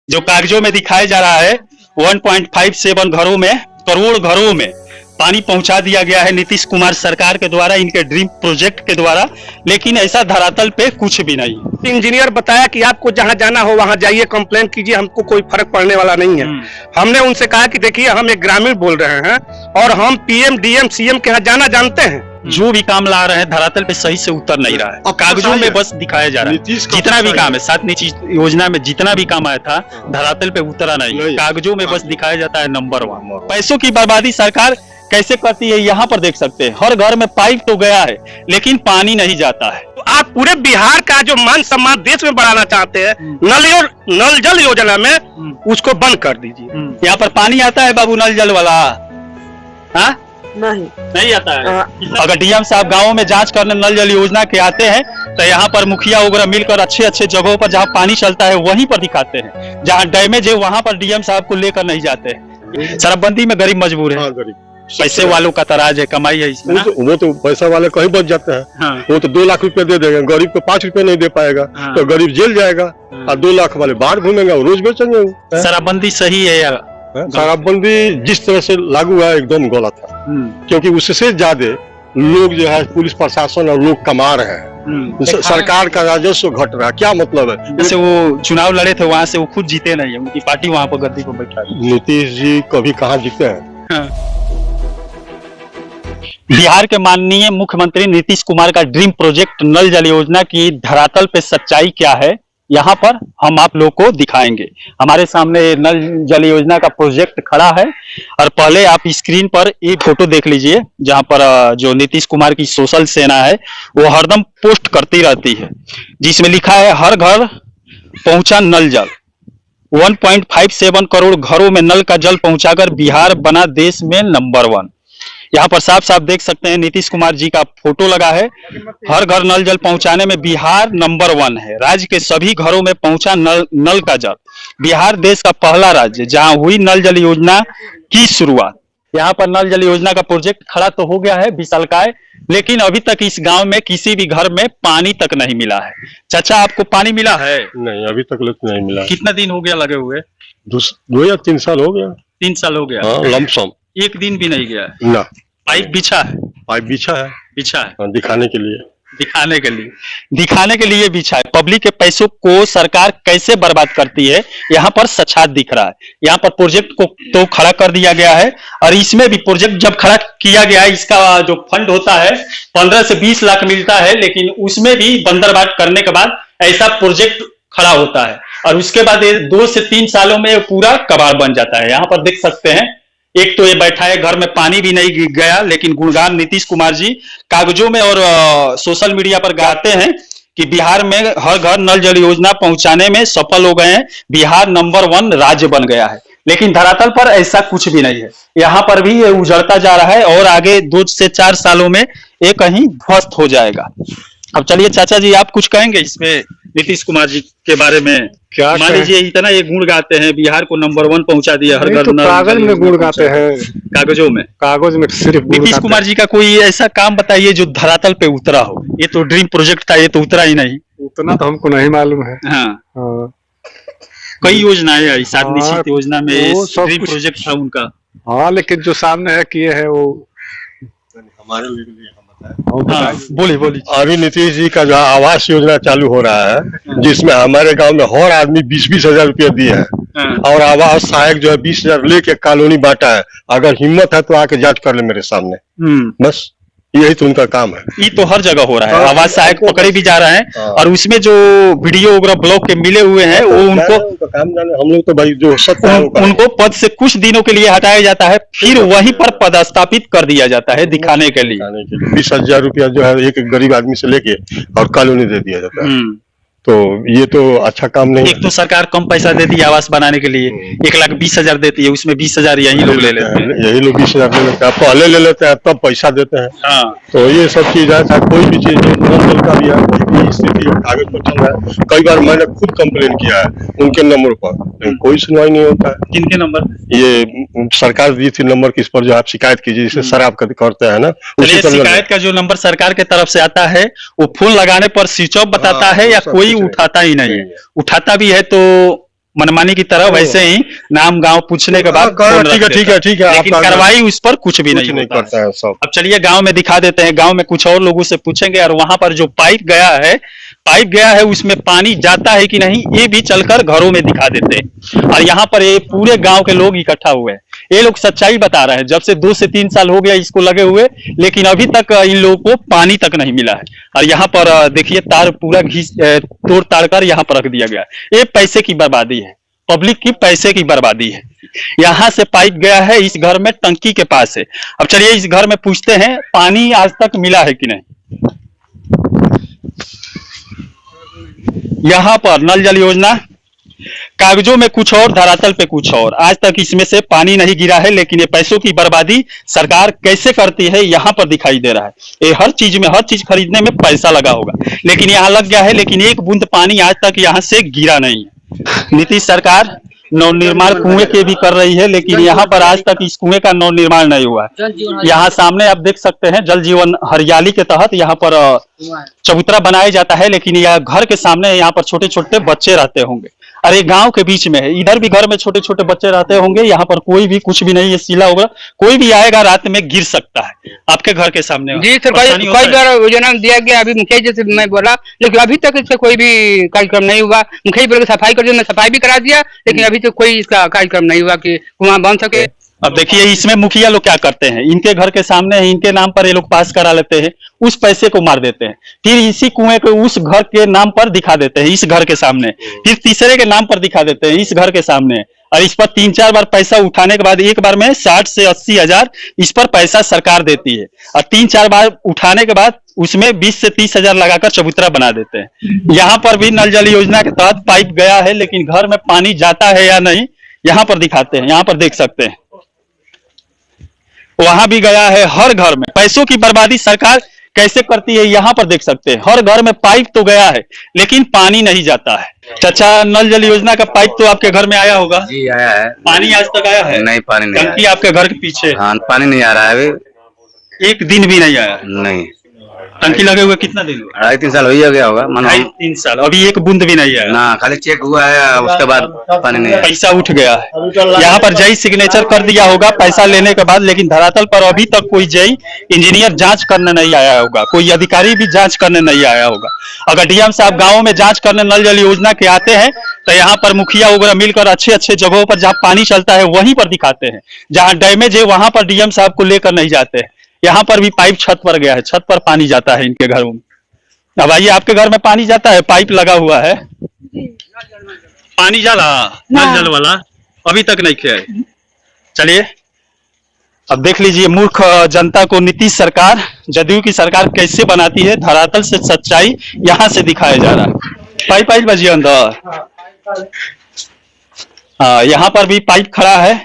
जो कागजों में दिखाया जा रहा है 1.57 घरों में, करोड़ घरों में पानी पहुंचा दिया गया है नीतीश कुमार सरकार के द्वारा, इनके ड्रीम प्रोजेक्ट के द्वारा, लेकिन ऐसा धरातल पे कुछ भी नहीं। इंजीनियर बताया कि आपको जहां जाना हो वहां जाइए, कंप्लेन कीजिए, हमको कोई फर्क पड़ने वाला नहीं है। हमने उनसे कहा कि देखिए हम एक ग्रामीण बोल रहे हैं और हम पीएम डीएम सीएम के यहाँ जाना जानते हैं। जो भी काम ला रहे हैं धरातल पे सही से उतर नहीं रहा है, कागजों में बस दिखाया जा रहा है। जितना भी काम है 7 निजी योजना में जितना भी काम आया था धरातल पे उतरा नहीं, कागजों में बस दिखाया जाता है नंबर 1। पैसों की बर्बादी सरकार कैसे करती है यहाँ पर देख सकते हैं। हर घर में पाइप तो गया है लेकिन पानी नहीं जाता है। तो आप पूरे बिहार का जो मान सम्मान देश में बढ़ाना चाहते हैं, नल जल योजना में उसको बंद कर दीजिए। यहाँ पर पानी आता है बाबू नल जल वाला? हाँ नहीं आता है। अगर डीएम साहब गाँव में जांच करने नल जल योजना के आते हैं तो यहाँ पर मुखिया वगैरह मिलकर अच्छे अच्छे जगहों पर जहाँ पानी चलता है वहीं पर दिखाते हैं, जहाँ डैमेज है वहाँ पर डीएम साहब को लेकर नहीं जाते हैं। शराबबंदी में गरीब मजबूर है। पैसे वालों का तराज है, कमाई है इसमें। वो तो पैसा वाले कहीं बच जाते हैं। हाँ। वो तो 2 लाख रुपए दे देंगे, गरीब को 5 रुपए नहीं दे पाएगा। हाँ। तो गरीब जेल जाएगा। और 2 लाख वाले बाहर घूमेंगे और रोज बेचेंगे। शराबबंदी सही है या शराबबंदी जिस तरह से लागू है एकदम गलत है, क्योंकि उससे ज्यादा लोग जो है पुलिस प्रशासन और लोग कमा रहे हैं। सरकार का राजस्व घट रहा है। क्या मतलब है? जैसे वो चुनाव लड़े थे वहाँ से वो खुद जीते नहीं है, उनकी पार्टी वहाँ पर गद्दी पर बैठा है। नीतीश जी कभी कहाँ जीते हैं? बिहार के माननीय मुख्यमंत्री नीतीश कुमार का ड्रीम प्रोजेक्ट नल जल योजना की धरातल पे सच्चाई क्या है यहाँ पर हम आप लोग को दिखाएंगे। हमारे सामने नल जल योजना का प्रोजेक्ट खड़ा है और पहले आप स्क्रीन पर एक फोटो देख लीजिए जहाँ पर जो नीतीश कुमार की सोशल सेना है वो हरदम पोस्ट करती रहती है, जिसमें लिखा है हर घर पहुंचा नल जल। 1.57 करोड़ घरों में नल का जल पहुंचाकर बिहार बना देश में नंबर 1। यहाँ पर साफ साफ देख सकते हैं नीतीश कुमार जी का फोटो लगा है। हर घर नल जल पहुंचाने में बिहार नंबर 1 है। राज्य के सभी घरों में पहुंचा नल का जल। बिहार देश का पहला राज्य जहां हुई नल जल योजना की शुरुआत। यहाँ पर नल जल योजना का प्रोजेक्ट खड़ा तो हो गया है विशालकाय, लेकिन अभी तक इस गांव में किसी भी घर में पानी तक नहीं मिला है। चाचा आपको पानी मिला है? नहीं, अभी तक नहीं मिला। कितना दिन हो गया लगे हुए? 2 या 3 साल हो गया। 3 साल हो गया। हाँ, लमसम एक दिन भी नहीं गया है ना। पाइप बिछा है? पाइप बिछा है। दिखाने के लिए बिछा है। पब्लिक के पैसों को सरकार कैसे बर्बाद करती है यहाँ पर सचात दिख रहा है। यहाँ पर प्रोजेक्ट को तो खड़ा कर दिया गया है और इसमें भी प्रोजेक्ट जब खड़ा किया गया है इसका जो फंड होता है 15 से 20 लाख मिलता है, लेकिन उसमें भी बंदरबाट करने के बाद ऐसा प्रोजेक्ट खड़ा होता है और उसके बाद 2 से 3 सालों में पूरा कबाड़ बन जाता है। यहाँ पर देख सकते हैं एक तो ये बैठा है, घर में पानी भी नहीं गया, लेकिन गुणगान नीतीश कुमार जी कागजों में और सोशल मीडिया पर गाते हैं कि बिहार में हर घर नल जल योजना पहुंचाने में सफल हो गए हैं, बिहार नंबर 1 राज्य बन गया है। लेकिन धरातल पर ऐसा कुछ भी नहीं है। यहाँ पर भी ये उजड़ता जा रहा है और आगे 2 से 4 सालों में ये कहीं ध्वस्त हो जाएगा। अब चलिए चाचा जी आप कुछ कहेंगे इसमें नीतीश कुमार जी के बारे में? क्या मान लीजिए इतना ये गुण गाते हैं, बिहार को नंबर 1 पहुंचा दिया, हर घर तो कागज में गुण गाते हैं। कागज में सिर्फ नीतीश कुमार जी का कोई ऐसा काम बताइए जो धरातल पे उतरा हो। ये तो ड्रीम प्रोजेक्ट था, ये तो उतरा ही नहीं। उतना तो हमको नहीं मालूम है। हाँ। कई योजनाएं आई, 7 निश्चित योजना में ड्रीम प्रोजेक्ट था उनका। हाँ, लेकिन जो सामने है किए है वो हमारे लिए बोलिए। अभी नीतीश जी का जो आवास योजना चालू हो रहा है, जिसमें हमारे गांव में हर आदमी 20-20 हजार रुपया दिए हैं और आवास सहायक जो है 20 हजार लेके कॉलोनी बांटा है। अगर हिम्मत है तो आके जांच कर ले मेरे सामने। बस यही तो उनका काम है। ये तो हर जगह हो रहा है। आवास सहायक पकड़े भी जा रहे हैं और उसमें जो वीडियो वगैरह ब्लॉक के मिले हुए हैं वो उनको काम जाने। हम लोग तो भाई जो सत्य है उनको पद से कुछ दिनों के लिए हटाया जाता है, फिर वहीं पर पदस्थापित कर दिया जाता है दिखाने के लिए। 20 हजार रुपया जो है एक गरीब आदमी से लेके और कॉलोनी दे दिया जाता है। तो ये तो अच्छा काम नहीं। एक तो सरकार कम पैसा देती है आवास बनाने के लिए, 1,20,000 देती है, उसमें 20,000 यही लोग ले लेते हैं। यही लोग 20,000 ले लेते हैं, पहले ले लेते हैं तब पैसा देते हैं। हाँ। तो ये सब चीज है। कोई भी चीज नल का भी है, कोई भी स्थिति कागज पर चल रहा है। कई बार मैंने खुद कंप्लेन किया है उनके नंबर पर, लेकिन कोई सुनवाई नहीं होता है। किनके नंबर? ये सरकार दी थी नंबर, किस पर जो आप शिकायत कीजिए, जिसे शराब करते हैं ना, उसी पर शिकायत का जो नंबर सरकार के तरफ से आता है वो फोन लगाने पर स्विच ऑफ बताता है या कोई उठाता ही नहीं है। उठाता भी है तो मनमानी की तरह वैसे ही नाम गांव पूछने के बाद फोन रख देता है। ठीक है, लेकिन कार्रवाई उस पर कुछ भी नहीं करता है सब। अब चलिए गांव में दिखा देते हैं, गांव में कुछ और लोगों से पूछेंगे और वहां पर जो पाइप गया है उसमें पानी जाता है कि नहीं ये भी चलकर घरों में दिखा देते हैं। और यहाँ पर ये पूरे गांव के लोग इकट्ठा हुए हैं, ये लोग सच्चाई बता रहे हैं। जब से 2 से 3 साल हो गया इसको लगे हुए, लेकिन अभी तक इन लोगों को पानी तक नहीं मिला है। और यहाँ पर देखिए तार पूरा तोड़ ताड़ कर यहाँ पर रख दिया गया है। ये पैसे की बर्बादी है, पब्लिक की पैसे की बर्बादी है। यहाँ से पाइप गया है, इस घर में टंकी के पास है। अब चलिए इस घर में पूछते हैं पानी आज तक मिला है कि नहीं। यहाँ पर नल जल योजना कागजों में कुछ और, धरातल पे कुछ और। आज तक इसमें से पानी नहीं गिरा है, लेकिन ये पैसों की बर्बादी सरकार कैसे करती है यहाँ पर दिखाई दे रहा है। ये हर चीज खरीदने में पैसा लगा होगा, लेकिन यहाँ लग गया है, लेकिन एक बूंद पानी आज तक यहाँ से गिरा नहीं है। नीतीश सरकार नवनिर्माण कुएं के भी कर रही है, लेकिन यहाँ पर आज तक इस कुएं का नवनिर्माण नहीं हुआ है। यहाँ सामने आप देख सकते हैं जल जीवन हरियाली के तहत यहाँ पर चबूतरा बनाया जाता है, लेकिन यह घर के सामने यहाँ पर छोटे छोटे बच्चे रहते होंगे। अरे गांव के बीच में है, इधर भी घर में छोटे छोटे बच्चे रहते होंगे। यहाँ पर कोई भी कुछ भी नहीं है, सीला होगा, कोई भी आएगा रात में गिर सकता है। आपके घर के सामने जी सर, कई बार योजना दिया गया, अभी मुखिया जैसे मैं बोला, लेकिन अभी तक इसका कोई भी कार्यक्रम नहीं हुआ। मुखिया बोल के सफाई कर दिया, मैं सफाई भी करा दिया, लेकिन अभी तक कोई इसका कार्यक्रम नहीं हुआ कि कुआं बन सके। अब देखिए इसमें मुखिया लोग क्या करते हैं, इनके घर के सामने है, इनके नाम पर ये लोग पास करा लेते हैं, उस पैसे को मार देते हैं, फिर इसी कुएं को उस घर के नाम पर दिखा देते हैं, इस घर के सामने, फिर तीसरे के नाम पर दिखा देते हैं, इस घर के सामने। और इस पर 3-4 बार पैसा उठाने के बाद एक बार में 60 से 80 हजार इस पर पैसा सरकार देती है, और 3-4 बार उठाने के बाद उसमें 20 से 30 हजार लगाकर चबूतरा बना देते हैं। यहाँ पर भी नल जल योजना के तहत पाइप गया है, लेकिन घर में पानी जाता है या नहीं यहाँ पर दिखाते हैं। यहाँ पर देख सकते हैं वहां भी गया है। हर घर में पैसों की बर्बादी सरकार कैसे करती है यहाँ पर देख सकते हैं। हर घर में पाइप तो गया है, लेकिन पानी नहीं जाता है। चाचा, नल जल योजना का पाइप तो आपके घर में आया होगा? जी आया है। पानी आज तक आया है? नहीं, पानी नहीं। टंकी आपके घर के पीछे? हाँ, पानी नहीं आ रहा है अभी। एक दिन भी नहीं आया? नहीं। टंकी लगे हुए कितना दिन हुआ? 2.5-3 साल हो ही गया होगा। 2.5-3 साल, अभी एक बूंद भी नहीं आया ना, खाली चेक हुआ है, उसके बाद पानी नहीं आया। पैसा उठ गया है। यहाँ पर जय सिग्नेचर कर दिया होगा पैसा लेने के बाद, लेकिन धरातल पर अभी तक कोई जय इंजीनियर जांच करने नहीं आया होगा, कोई अधिकारी भी जांच करने नहीं आया होगा। अगर डीएम साहब गाँव में जांच करने नल जल योजना के आते हैं तो यहाँ पर मुखिया वगैरह मिलकर अच्छे अच्छे जगहों पर जहाँ पानी चलता है वहीं पर दिखाते हैं, जहाँ डैमेज है वहां पर डीएम साहब को लेकर नहीं जाते हैं। यहाँ पर भी पाइप छत पर गया है, छत पर पानी जाता है इनके घरों में। अब आइए, आपके घर में पानी जाता है? पाइप लगा हुआ है, पानी जाला नल जल वाला अभी तक नहीं किया है। चलिए अब देख लीजिए मूर्ख जनता को नीतीश सरकार, जदयू की सरकार कैसे बनाती है। धरातल से सच्चाई यहाँ से दिखाया जा रहा है। पाइप बजिए अंदर। हाँ, यहाँ पर भी पाइप खड़ा है,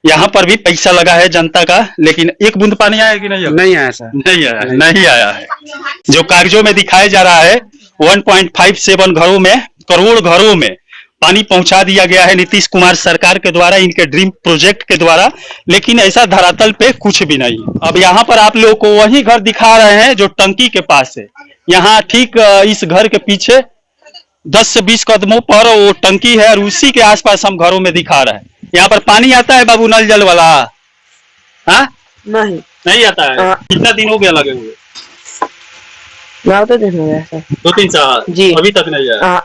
यहाँ पर भी पैसा लगा है जनता का, लेकिन एक बूंद पानी आया कि नहीं? नहीं आया सर, नहीं आया है। जो कागजों में दिखाया जा रहा है 1.57 घरों में, करोड़ घरों में पानी पहुंचा दिया गया है नीतीश कुमार सरकार के द्वारा, इनके ड्रीम प्रोजेक्ट के द्वारा, लेकिन ऐसा धरातल पे कुछ भी नहीं। अब यहाँ पर आप लोगों को वही घर दिखा रहे हैं जो टंकी के पास है। यहाँ ठीक इस घर के पीछे 10 से 20 कदमों पर वो टंकी है, और उसी के आसपास हम घरों में दिखा रहे हैं। यहाँ पर पानी आता है बाबू नल जल वाला? हाँ, नहीं आता है। कितना दिन हो गया लगे हुए? 2 दिन हो गया, 2-3 साल जी, अभी तक नहीं आया।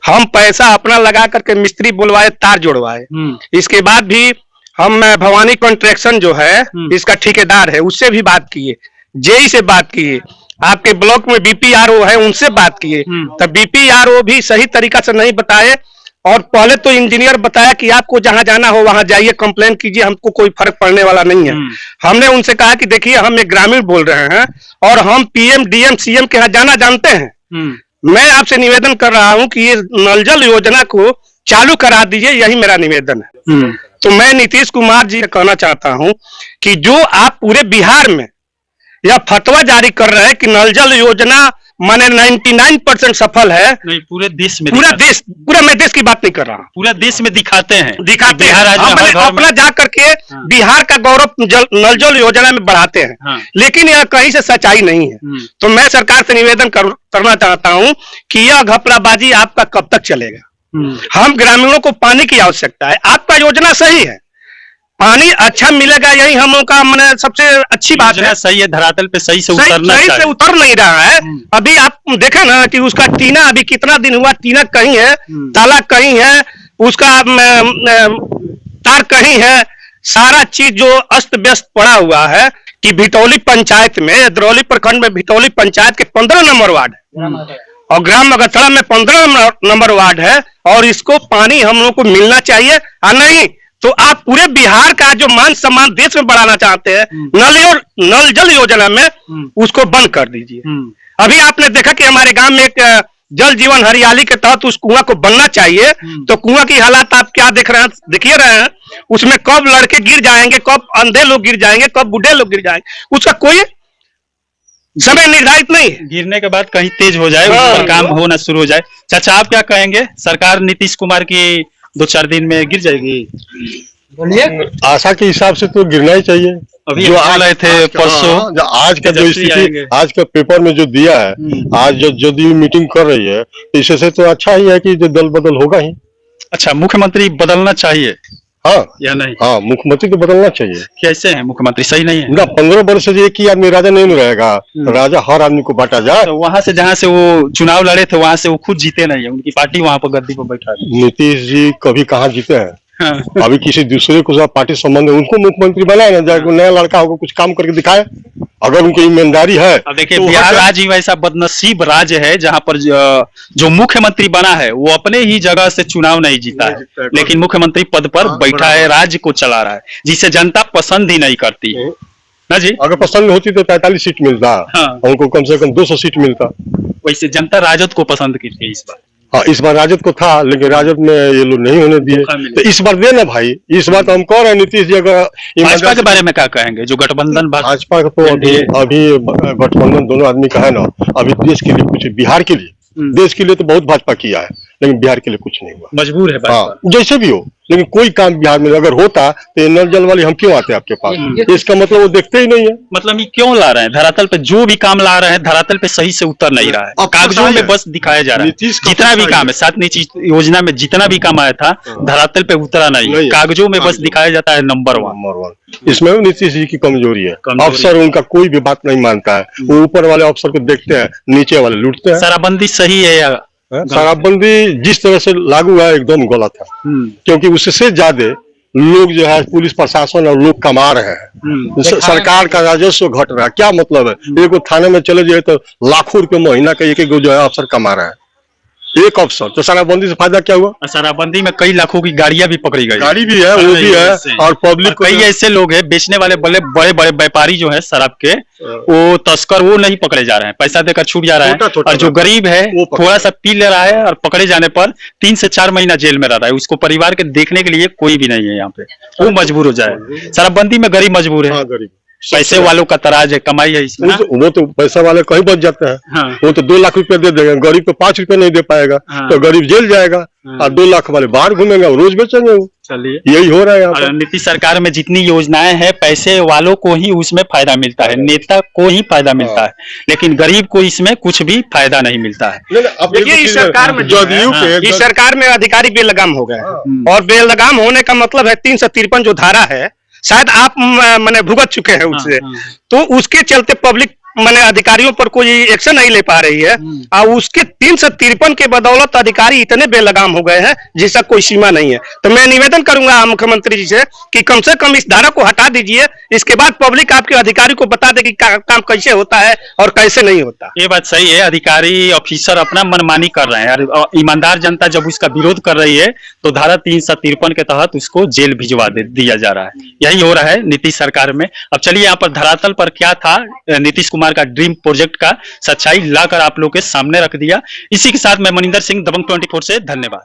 हम पैसा अपना लगा करके मिस्त्री बुलवाए, तार जोड़वाए। इसके बाद भी हम भवानी कंस्ट्रक्शन जो है इसका ठेकेदार है, उससे भी बात किए, जेई से बात किए, आपके ब्लॉक में बीपीआरओ है उनसे बात किए, तब बीपीआरओ भी सही तरीका से नहीं बताए। और पहले तो इंजीनियर बताया कि आपको जहां जाना हो वहां जाइए, कंप्लेन कीजिए, हमको कोई फर्क पड़ने वाला नहीं है। हमने उनसे कहा कि देखिए हम एक ग्रामीण बोल रहे हैं और हम पीएम डीएम सीएम के यहाँ जाना जानते हैं। मैं आपसे निवेदन कर रहा हूं कि ये नल जल योजना को चालू करा दीजिए, यही मेरा निवेदन है। तो मैं नीतीश कुमार जी से कहना चाहता हूं कि जो आप पूरे बिहार में यह फतवा जारी कर रहे हैं कि नल जल योजना माने 99% सफल है, नहीं पूरे देश में, पूरा मैं देश की बात नहीं कर रहा हूँ, पूरे देश में दिखाते हैं हमने अपना जा करके बिहार का गौरव नल जल योजना में बढ़ाते हैं। हाँ। लेकिन यह कहीं से सच्चाई नहीं है। तो मैं सरकार से निवेदन करना चाहता हूँ कि यह घपलाबाजी आपका कब तक चलेगा? हम ग्रामीणों को पानी की आवश्यकता है। आपका योजना सही है, पानी अच्छा मिलेगा, यही हम लोग का मैंने सबसे अच्छी बात है। सही है, धरातल पे सही से उतरना सही से उतर नहीं रहा है। अभी आप देखे ना कि उसका टीना अभी कितना दिन हुआ, टीना कहीं है, ताला कहीं है, उसका तार कहीं है, सारा चीज जो अस्त व्यस्त पड़ा हुआ है। कि भिटौली पंचायत में, दरौली प्रखंड में भिटौली पंचायत के 15 नंबर वार्ड है और ग्राम मगथड़ा में 15 नंबर वार्ड है, और इसको पानी हम लोग को मिलना चाहिए। और नहीं तो आप पूरे बिहार का जो मान सम्मान देश में बढ़ाना चाहते हैं, नल जल योजना में उसको बंद कर दीजिए। अभी आपने देखा कि हमारे गांव में एक जल जीवन हरियाली के तहत उस कुआं को बनना चाहिए, तो कुआं की हालात आप क्या देख रहे हैं, देखिए रहे हैं, उसमें कब लड़के गिर जाएंगे, कब अंधे लोग गिर जाएंगे, कब बूढ़े लोग गिर जाएंगे, उसका कोई समय निर्धारित नहीं है। गिरने के बाद कहीं तेज हो जाए, ऊपर काम होना शुरू हो जाए। चाचा आप क्या कहेंगे, सरकार नीतीश कुमार की 2-4 दिन में गिर जाएगी? बोलिए। आशा के हिसाब से तो गिरना ही चाहिए। अभी जो आ रहे थे परसों, आज का जो स्थिति आज का पेपर में जो दिया है, आज जो जदयू मीटिंग कर रही है, इससे तो अच्छा ही है कि जो दल बदल होगा ही। अच्छा, मुख्यमंत्री बदलना चाहिए हाँ या नहीं? हाँ, मुख्यमंत्री तो बदलना चाहिए। कैसे है मुख्यमंत्री, सही नहीं है ना? 15 वर्ष से एक ही आदमी राजा नहीं रहेगा, राजा हर आदमी को बांटा जाए। तो वहां से जहां से वो चुनाव लड़े थे, वहां से वो खुद जीते नहीं है, उनकी पार्टी वहां पर गद्दी पर बैठा है। नीतीश जी कभी कहाँ जीते हैं? हाँ। अभी किसी दूसरे को साथ पार्टी संबंध है, उनको मुख्यमंत्री बनाए ना, जाए नया लड़का होगा कुछ काम करके दिखाए, अगर उनकी ईमानदारी है। अब देखिए तो बिहार राज्य ही वैसा बदनसीब राज्य है जहां पर जो मुख्यमंत्री बना है वो अपने ही जगह से चुनाव नहीं जीता है, लेकिन मुख्यमंत्री पद पर बैठा है, राज्य को चला रहा है, जिसे जनता पसंद ही नहीं करती है ना जी। अगर पसंद होती तो 43 सीट मिलता, उनको कम से कम 200 सीट मिलता। वैसे जनता राजद को पसंद की थी इस बार। हाँ, इस बार राजद को था, लेकिन राजद में ये लोग नहीं होने दिए, तो इस बार देना भाई। इस बार तो हम कह रहे हैं नीतीश जी, अगर भाजपा के बारे में क्या कहेंगे, जो गठबंधन भाजपा का तो अभी गठबंधन दोनों आदमी का है ना, अभी देश के लिए कुछ, बिहार के लिए, देश के लिए तो बहुत भाजपा किया है, लेकिन बिहार के लिए कुछ नहीं हुआ। मजबूर है हाँ, जैसे भी हो, लेकिन कोई काम बिहार में अगर होता तो ये नल जल वाले हम क्यों आते आपके पास? इसका मतलब वो देखते ही नहीं है। मतलब ये क्यों ला रहे हैं धरातल पे, जो भी काम ला रहे हैं धरातल पे सही से उतर नहीं रहा है, कागजों में बस दिखाया जा रहा है। जितना भी काम है 7 नीति योजना में, जितना भी काम आया था धरातल पे उतरा नहीं, कागजों में बस दिखाया जाता है नंबर 1। इसमें नीतीश जी की कमजोरी है, अफसर उनका कोई भी बात नहीं मानता है, वो ऊपर वाले अफसर को देखते हैं, नीचे वाले लूटते हैं। शराबबंदी सही है या शराबबंदी जिस तरह से लागू है एकदम गलत है, क्योंकि उससे ज्यादा लोग जो है पुलिस प्रशासन और लोग कमा रहे हैं, सरकार का राजस्व घट रहा है। क्या मतलब है, एक थाने में चले जाए तो लाखों रुपए महीना का एक जो है अफसर कमा रहा है, एक अफसर। तो शराबबंदी से फायदा क्या हुआ? शराबबंदी में कई लाखों की गाड़ियां भी पकड़ी गई, गाड़ी भी है, वो भी है, और पब्लिक कई ऐसे लोग हैं बेचने वाले, बड़े बड़े व्यापारी जो है शराब के, वो तस्कर, वो नहीं पकड़े जा रहे हैं, पैसा देकर छूट जा रहा है, और जो गरीब है थोड़ा सा पी ले रहा है और पकड़े जाने पर 3 से 4 महीना जेल में रह रहा है, उसको परिवार के देखने के लिए कोई भी नहीं है यहाँ पे, वो मजबूर हो जाए। शराबबंदी में गरीब मजबूर है, पैसे वालों का तराज है, कमाई है इसमें। वो तो पैसा वाले कहीं बच जाते हैं। हाँ। वो तो 2 लाख रुपए दे देगा, गरीब को 5 रुपए नहीं दे पाएगा। हाँ। तो गरीब जेल जाएगा। हाँ। और 2 लाख वाले बाहर घूमेंगे, रोज बेचेंगे वो। चलिए, यही हो रहा है यहाँ पर। नीतीश सरकार में जितनी योजनाएं हैं, पैसे वालों को ही उसमें फायदा मिलता है, नेता को ही फायदा मिलता है, लेकिन गरीब को इसमें कुछ भी फायदा नहीं मिलता है। देखिए इस सरकार में इस सरकार में अधिकारी बेलगाम हो गए, और बेलगाम होने का मतलब है 353 जो धारा है, शायद आप मैंने भुगत चुके हैं उससे, तो उसके चलते पब्लिक मैंने अधिकारियों पर कोई एक्शन नहीं ले पा रही है, और उसके 353 के बदौलत अधिकारी इतने बेलगाम हो गए हैं जिसका कोई सीमा नहीं है। तो मैं निवेदन करूंगा मुख्यमंत्री जी से कि कम से कम इस धारा को हटा दीजिए, इसके बाद पब्लिक आपके अधिकारी को बता दे कि काम कैसे होता है और कैसे नहीं होता। ये बात सही है, अधिकारी ऑफिसर अपना मनमानी कर रहे हैं, और ईमानदार जनता जब उसका विरोध कर रही है तो धारा 353 के तहत उसको जेल भिजवा दिया जा रहा है। यही हो रहा है नीतीश सरकार में। अब चलिए यहाँ पर धरातल पर क्या था नीतीश कुमार का ड्रीम प्रोजेक्ट का, सच्चाई लाकर आप लोगों के सामने रख दिया। इसी के साथ मैं मनिंदर सिंह, दबंग 24 से धन्यवाद।